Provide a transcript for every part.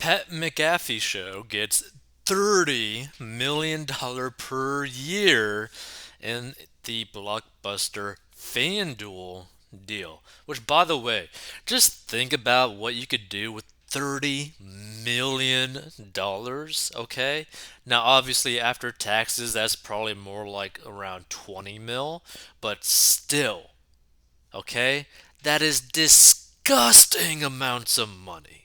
Pat McAfee show gets $30 million per year in the blockbuster FanDuel deal. Which, by the way, just think about what you could do with $30 million, okay? Now, obviously, after taxes, that's probably more like around 20 mil, but still, okay? That is disgusting amounts of money,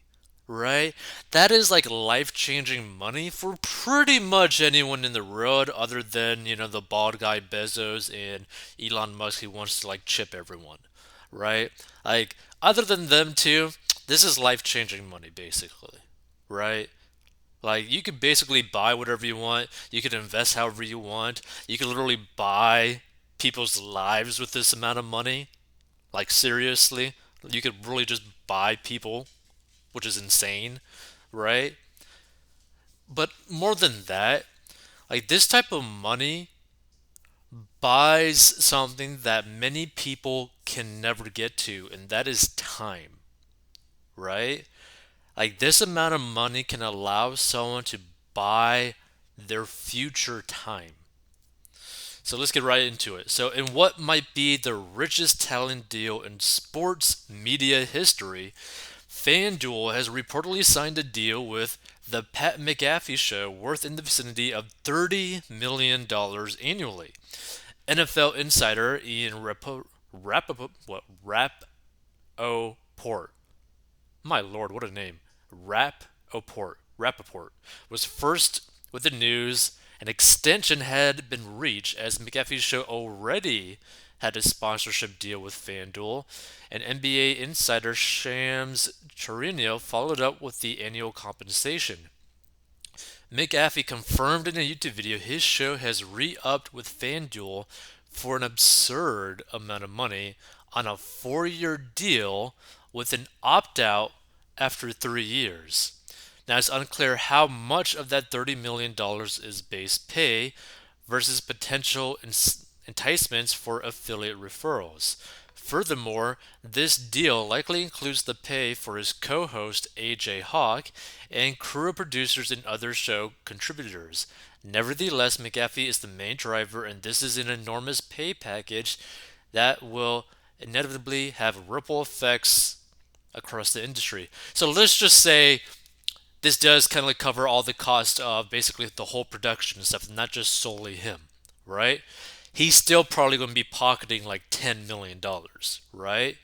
right? That is like life-changing money for pretty much anyone in the world other than, the bald guy Bezos and Elon Musk who wants to like chip everyone, right? Like other than them two, this is life-changing money basically, right? Like you could basically buy whatever you want. You could invest however you want. You could literally buy people's lives with this amount of money. Like seriously, you could really just buy people, which is insane, right? But more than that, like this type of money buys something that many people can never get to, and that is time, right? Like this amount of money can allow someone to buy their future time. So let's get right into it. So, in what might be the richest talent deal in sports media history, FanDuel has reportedly signed a deal with the Pat McAfee Show worth in the vicinity of $30 million annually. NFL insider Ian Rappaport, my lord, what a name, Rappaport was first with the news an extension had been reached as McAfee's show already had a sponsorship deal with FanDuel, and NBA insider Shams Charania followed up with the annual compensation. McAfee confirmed in a YouTube video his show has re-upped with FanDuel for an absurd amount of money on a 4-year deal with an opt-out after 3 years. Now it's unclear how much of that $30 million is base pay versus potential enticements for affiliate referrals. Furthermore, this deal likely includes the pay for his co-host AJ Hawk and crew of producers and other show contributors. Nevertheless, McAfee is the main driver, and this is an enormous pay package that will inevitably have ripple effects across the industry. So let's just say this does kind of like cover all the cost of basically the whole production and stuff, not just solely him, right? He's still probably going to be pocketing like $10 million, right?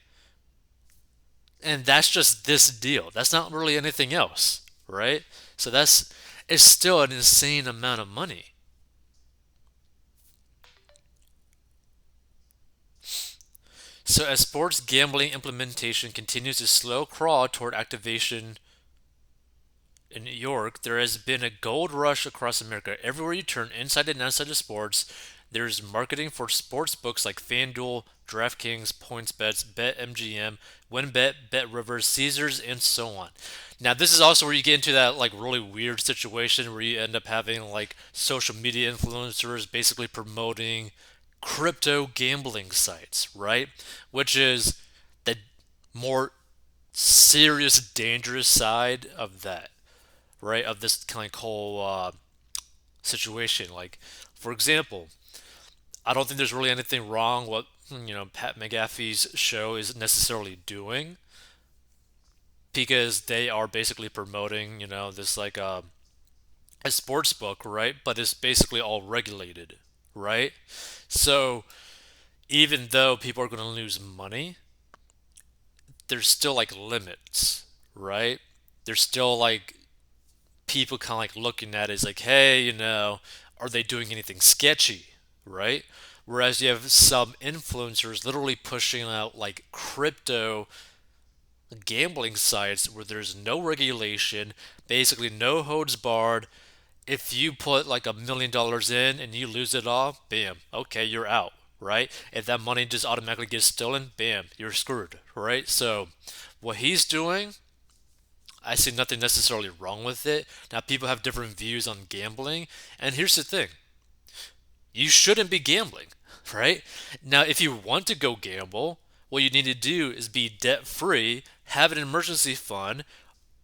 And that's just this deal. That's not really anything else, right? So that's it's still an insane amount of money. So as sports gambling implementation continues to slow crawl toward activation in New York, there has been a gold rush across America. Everywhere you turn, inside and outside of sports, there's marketing for sports books like FanDuel, DraftKings, PointsBets, BetMGM, WinBet, BetRivers, Caesars, and so on. Now, this is also where you get into that like really weird situation where you end up having like social media influencers basically promoting crypto gambling sites, right? Which is the more serious, dangerous side of that, right? Of this kind of whole situation. Like, for example, I don't think there's really anything wrong what Pat McAfee's show is necessarily doing because they are basically promoting this like a sports book, right? But it's basically all regulated, right? So even though people are going to lose money, there's still like limits, right? There's still like people kind of like looking at it as like, hey, are they doing anything sketchy, right? Whereas you have some influencers literally pushing out like crypto gambling sites where there's no regulation, basically no holds barred. If you put like $1 million in and you lose it all, bam, okay, you're out, right? If that money just automatically gets stolen, bam, you're screwed, right? So what he's doing, I see nothing necessarily wrong with it. Now, people have different views on gambling, and here's the thing: you shouldn't be gambling, right? Now, if you want to go gamble, what you need to do is be debt free, have an emergency fund,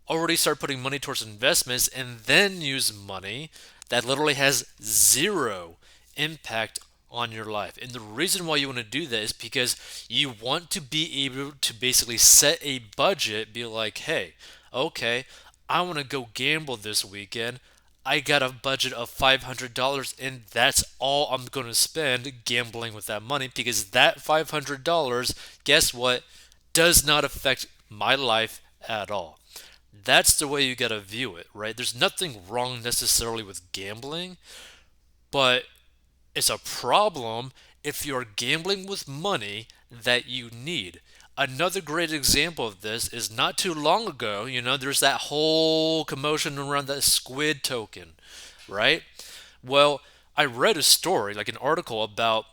already start putting money towards investments and then use money that literally has zero impact on your life. And the reason why you want to do that is because you want to be able to basically set a budget, be like, hey, okay, I want to go gamble this weekend. I got a budget of $500 and that's all I'm going to spend gambling with that money because that $500, guess what, does not affect my life at all. That's the way you got to view it, right? There's nothing wrong necessarily with gambling, but it's a problem if you're gambling with money that you need. Another great example of this is not too long ago, there's that whole commotion around that squid token, right? Well, I read a story, like an article about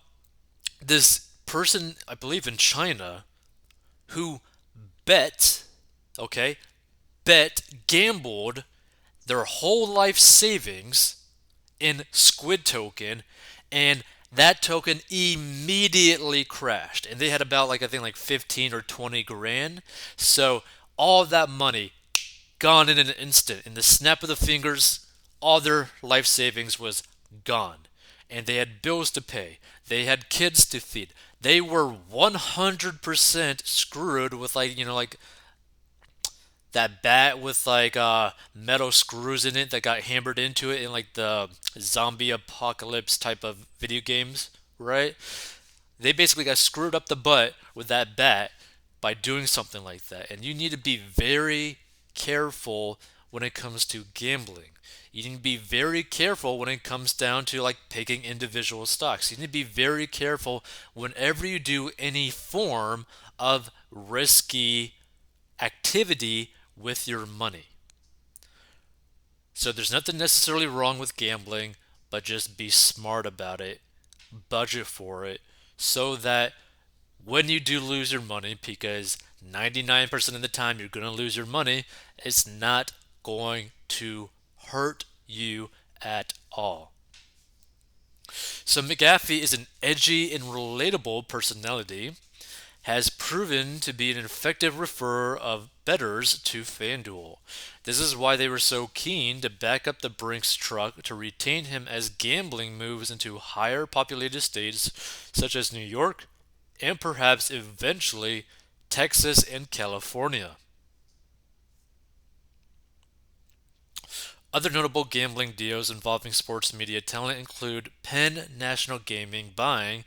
this person, I believe in China, who bet, okay, gambled their whole life savings in Squid token, and that token immediately crashed. And they had about like I think like 15 or 20 grand. So all of that money gone in an instant. In the snap of the fingers, all their life savings was gone. And they had bills to pay. They had kids to feed. They were 100% screwed with like that bat with like metal screws in it that got hammered into it in like the zombie apocalypse type of video games, right? They basically got screwed up the butt with that bat by doing something like that. And you need to be very careful when it comes to gambling. You need to be very careful when it comes down to like picking individual stocks. You need to be very careful whenever you do any form of risky activity with your money. So there's nothing necessarily wrong with gambling, but just be smart about it, budget for it, so that when you do lose your money, because 99% of the time you're going to lose your money, it's not going to hurt you at all. So McAfee is an edgy and relatable personality, has proven to be an effective referrer of bettors to FanDuel. This is why they were so keen to back up the Brinks truck to retain him as gambling moves into higher populated states such as New York and perhaps eventually Texas and California. Other notable gambling deals involving sports media talent include Penn National Gaming buying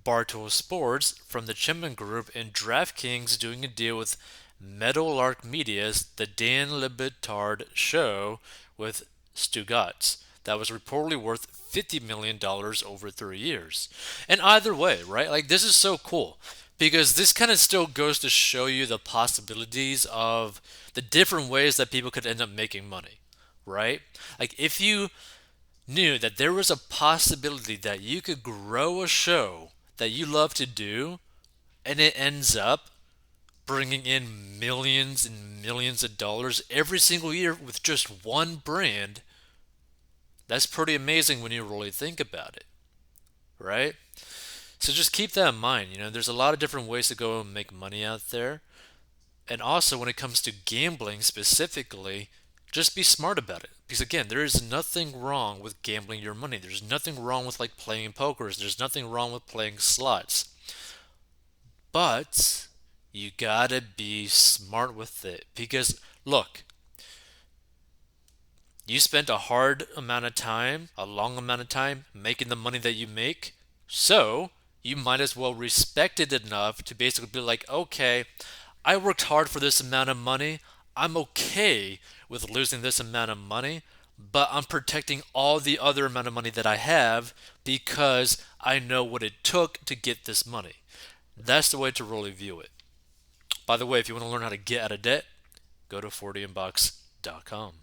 Bartool Sports from the Chipman Group and DraftKings doing a deal with Meadowlark Media's The Dan Le Batard Show with Stugotz that was reportedly worth $50 million over 3 years. And either way, right? Like this is so cool because this kind of still goes to show you the possibilities of the different ways that people could end up making money, right? Like if you knew that there was a possibility that you could grow a show that you love to do and it ends up bringing in millions and millions of dollars every single year with just one brand, that's pretty amazing when you really think about it, right? So just keep that in mind. There's a lot of different ways to go and make money out there. And also, when it comes to gambling specifically, just be smart about it. Because again, there is nothing wrong with gambling your money. There's nothing wrong with like playing pokers. There's nothing wrong with playing slots. But you gotta be smart with it. Because look, you spent a hard amount of time, a long amount of time making the money that you make. So you might as well respect it enough to basically be like, okay, I worked hard for this amount of money. I'm okay with losing this amount of money, but I'm protecting all the other amount of money that I have because I know what it took to get this money. That's the way to really view it. By the way, if you want to learn how to get out of debt, go to 40inbox.com.